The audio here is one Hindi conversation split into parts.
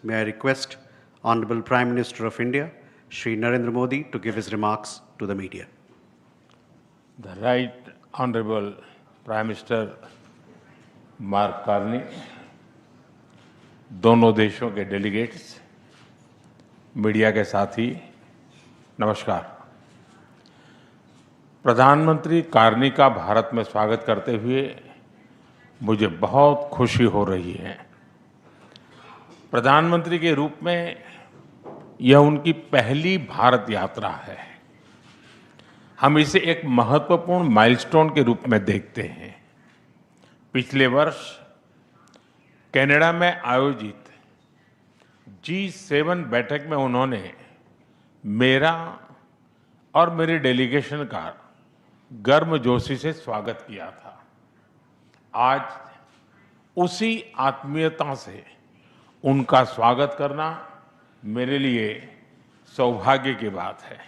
may I request Honorable Prime Minister of India, Shri Narendra Modi, to give his remarks to the media. The Right Honorable Prime Minister mark Carney, दोनों देशों के डेलीगेट्स, मीडिया के साथी, नमस्कार। प्रधानमंत्री कार्नी का भारत में स्वागत करते हुए मुझे बहुत खुशी हो रही है। प्रधानमंत्री के रूप में यह उनकी पहली भारत यात्रा है। हम इसे एक महत्वपूर्ण माइलस्टोन के रूप में देखते हैं। पिछले वर्ष कनाडा में आयोजित G7 बैठक में उन्होंने मेरा और मेरे डेलीगेशन का गर्मजोशी से स्वागत किया था। आज उसी आत्मीयता से उनका स्वागत करना मेरे लिए सौभाग्य की बात है।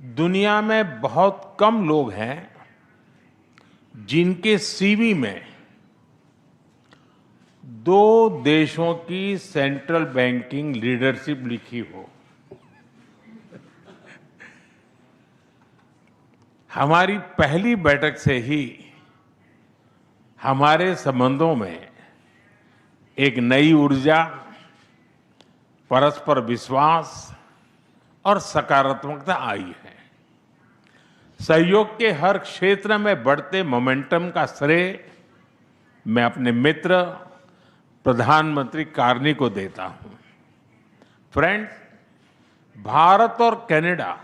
दुनिया में बहुत कम लोग हैं जिनके सीवी में दो देशों की सेंट्रल बैंकिंग लीडरशिप लिखी हो। हमारी पहली बैठक से ही हमारे संबंधों में एक नई ऊर्जा, परस्पर विश्वास और सकारात्मकता आई है। सहयोग के हर क्षेत्र में बढ़ते मोमेंटम का श्रेय मैं अपने मित्र प्रधानमंत्री कार्नी को देता हूं। फ्रेंड्स, भारत और कनाडा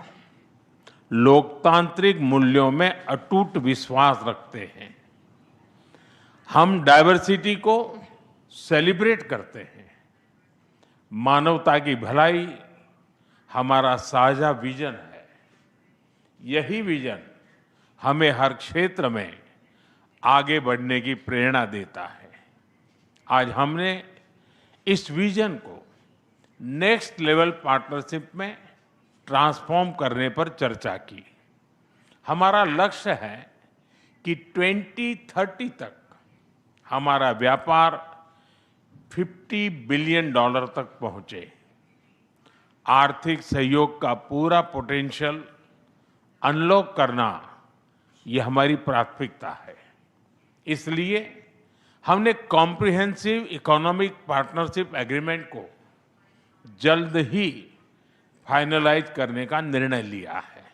लोकतांत्रिक मूल्यों में अटूट विश्वास रखते हैं। हम डाइवर्सिटी को सेलिब्रेट करते हैं। मानवता की भलाई हमारा साझा विजन है। यही विजन हमें हर क्षेत्र में आगे बढ़ने की प्रेरणा देता है। आज हमने इस विजन को नेक्स्ट लेवल पार्टनरशिप में ट्रांसफॉर्म करने पर चर्चा की। हमारा लक्ष्य है कि 2030 तक हमारा व्यापार $50 बिलियन तक पहुंचे। आर्थिक सहयोग का पूरा पोटेंशियल अनलॉक करना यह हमारी प्राथमिकता है। इसलिए हमने कॉम्प्रिहेंसिव इकोनॉमिक पार्टनरशिप एग्रीमेंट को जल्द ही फाइनलाइज करने का निर्णय लिया है।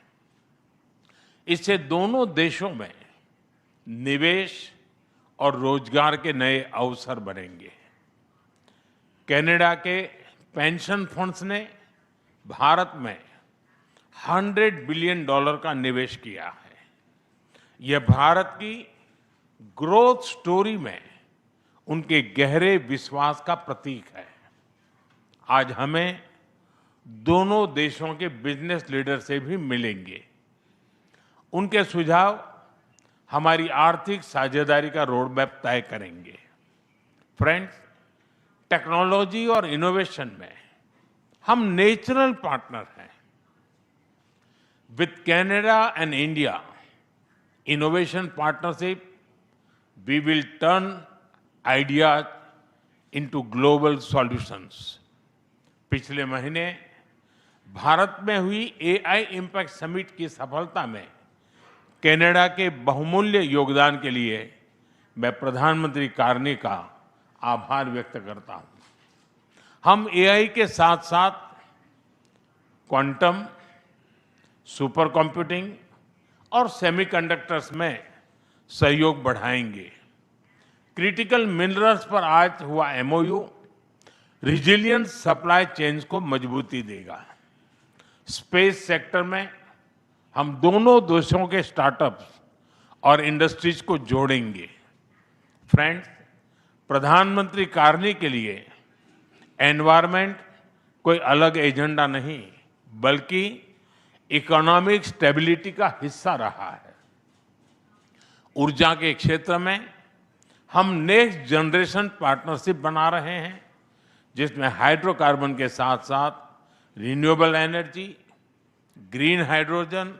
इससे दोनों देशों में निवेश और रोजगार के नए अवसर बनेंगे। कनाडा के पेंशन फंड्स ने भारत में $100 बिलियन का निवेश किया है। यह भारत की ग्रोथ स्टोरी में उनके गहरे विश्वास का प्रतीक है। आज हमें दोनों देशों के बिजनेस लीडर से भी मिलेंगे। उनके सुझाव हमारी आर्थिक साझेदारी का रोड मैप तय करेंगे। फ्रेंड्स, टेक्नोलॉजी और इनोवेशन में हम नेचुरल पार्टनर हैं। With Canada and India innovation partnership, we will turn ideas into global solutions. पिछले महीने भारत में हुई AI इम्पैक्ट समिट की सफलता में कनाडा के बहुमूल्य योगदान के लिए मैं प्रधानमंत्री कार्नी का आभार व्यक्त करता हूं। हम AI के साथ साथ क्वांटम, सुपर कंप्यूटिंग और सेमीकंडक्टर्स में सहयोग बढ़ाएंगे। क्रिटिकल मिनरल्स पर आज हुआ MOU रिजिलियंट सप्लाई चेन्स को मजबूती देगा। स्पेस सेक्टर में हम दोनों देशों के स्टार्टअप्स और इंडस्ट्रीज को जोड़ेंगे। फ्रेंड्स, प्रधानमंत्री कार्नी के लिए एनवायरनमेंट कोई अलग एजेंडा नहीं, बल्कि इकोनॉमिक स्टेबिलिटी का हिस्सा रहा है। ऊर्जा के क्षेत्र में हम नेक्स्ट जनरेशन पार्टनरशिप बना रहे हैं, जिसमें हाइड्रोकार्बन के साथ साथ रिन्यूएबल एनर्जी, ग्रीन हाइड्रोजन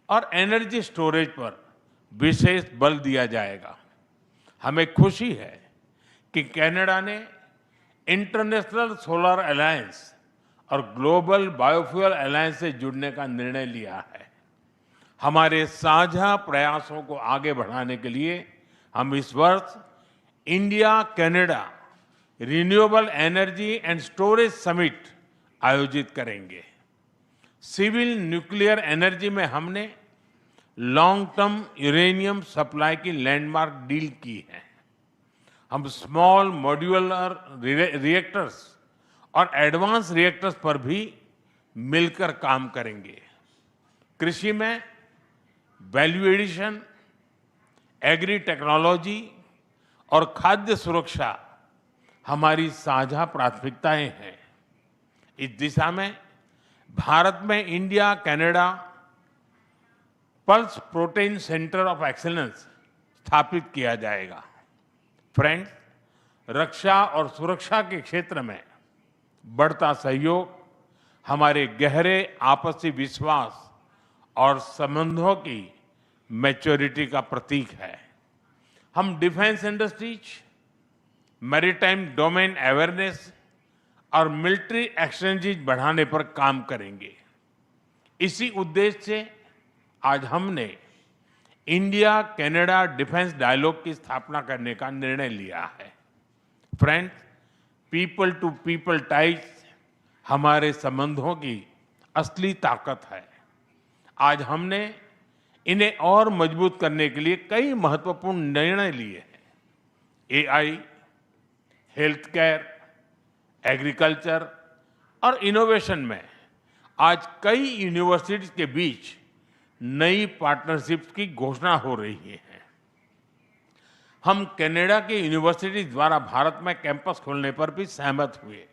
और एनर्जी स्टोरेज पर विशेष बल दिया जाएगा। हमें खुशी है कि कनाडा ने इंटरनेशनल सोलर अलायंस और ग्लोबल बायोफ्यूल अलायंस से जुड़ने का निर्णय लिया है। हमारे साझा प्रयासों को आगे बढ़ाने के लिए हम इस वर्ष India Canada renewable energy and storage summit आयोजित करेंगे। सिविल न्यूक्लियर एनर्जी में हमने लॉन्ग टर्म यूरेनियम सप्लाई की लैंडमार्क डील की है। हम स्मॉल मॉड्यूलर रिएक्टर्स और एडवांस रिएक्टर्स पर भी मिलकर काम करेंगे। कृषि में वैल्यू एडिशन, एग्री टेक्नोलॉजी और खाद्य सुरक्षा हमारी साझा प्राथमिकताएं हैं। इस दिशा में भारत में India Canada pulse protein centre of excellence स्थापित किया जाएगा। फ्रेंड्स, रक्षा और सुरक्षा के क्षेत्र में बढ़ता सहयोग हमारे गहरे आपसी विश्वास और संबंधों की मैच्योरिटी का प्रतीक है। हम defence industries, maritime domain awareness और मिलिट्री एक्सचेंजेज बढ़ाने पर काम करेंगे। इसी उद्देश्य से आज हमने इंडिया कनाडा डिफेंस डायलॉग की स्थापना करने का निर्णय लिया है। Friends, people to people ties हमारे संबंधों की असली ताकत है। आज हमने इन्हें और मजबूत करने के लिए कई महत्वपूर्ण निर्णय लिए हैं। एआई, हेल्थ केयर, एग्रीकल्चर और इनोवेशन में आज कई यूनिवर्सिटीज के बीच नई पार्टनरशिप की घोषणा हो रही है। हम कनाडा की यूनिवर्सिटी द्वारा भारत में कैंपस खोलने पर भी सहमत हुए।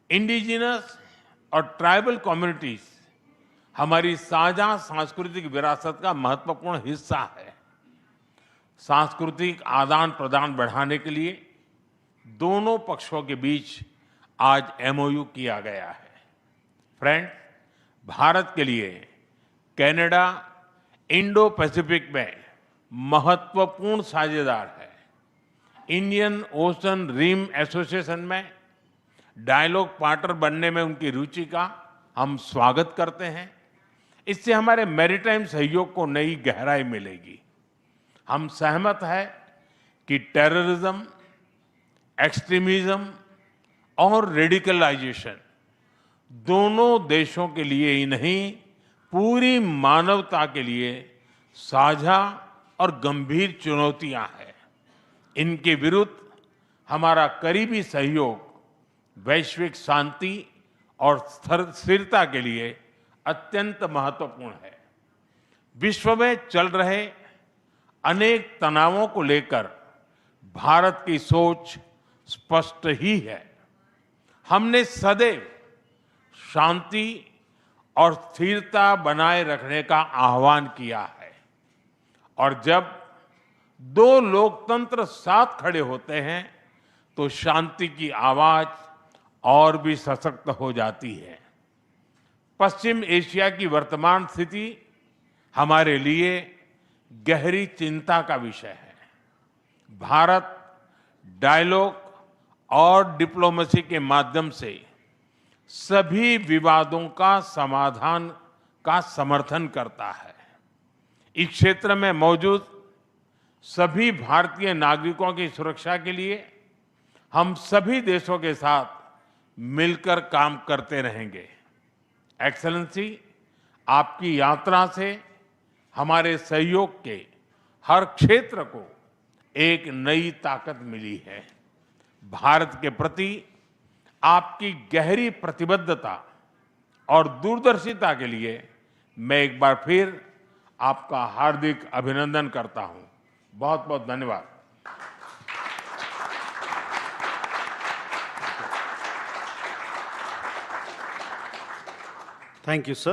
इंडिजिनस और ट्राइबल कम्युनिटीज हमारी साझा सांस्कृतिक विरासत का महत्वपूर्ण हिस्सा है। सांस्कृतिक आदान प्रदान बढ़ाने के लिए दोनों पक्षों के बीच आज एमओयू किया गया है। फ्रेंड्स, भारत के लिए कनाडा इंडो पैसिफिक में महत्वपूर्ण साझेदार है। इंडियन ओशन रिम एसोसिएशन में डायलॉग पार्टनर बनने में उनकी रुचि का हम स्वागत करते हैं। इससे हमारे मैरीटाइम सहयोग को नई गहराई मिलेगी। हम सहमत हैं कि टेररिज्म, एक्सट्रीमिज्म और रेडिकलाइजेशन दोनों देशों के लिए ही नहीं, पूरी मानवता के लिए साझा और गंभीर चुनौतियां हैं। इनके विरुद्ध हमारा करीबी सहयोग वैश्विक शांति और स्थिरता के लिए अत्यंत महत्वपूर्ण है। विश्व में चल रहे अनेक तनावों को लेकर भारत की सोच स्पष्ट ही है। हमने सदैव शांति और स्थिरता बनाए रखने का आह्वान किया है, और जब दो लोकतंत्र साथ खड़े होते हैं तो शांति की आवाज और भी सशक्त हो जाती है। पश्चिम एशिया की वर्तमान स्थिति हमारे लिए गहरी चिंता का विषय है। भारत डायलॉग और डिप्लोमेसी के माध्यम से सभी विवादों का समाधान का समर्थन करता है। इस क्षेत्र में मौजूद सभी भारतीय नागरिकों की सुरक्षा के लिए हम सभी देशों के साथ मिलकर काम करते रहेंगे। एक्सेलेंसी, आपकी यात्रा से हमारे सहयोग के हर क्षेत्र को एक नई ताकत मिली है। भारत के प्रति आपकी गहरी प्रतिबद्धता और दूरदर्शिता के लिए मैं एक बार फिर आपका हार्दिक अभिनंदन करता हूं। बहुत बहुत धन्यवाद। Thank you, sir.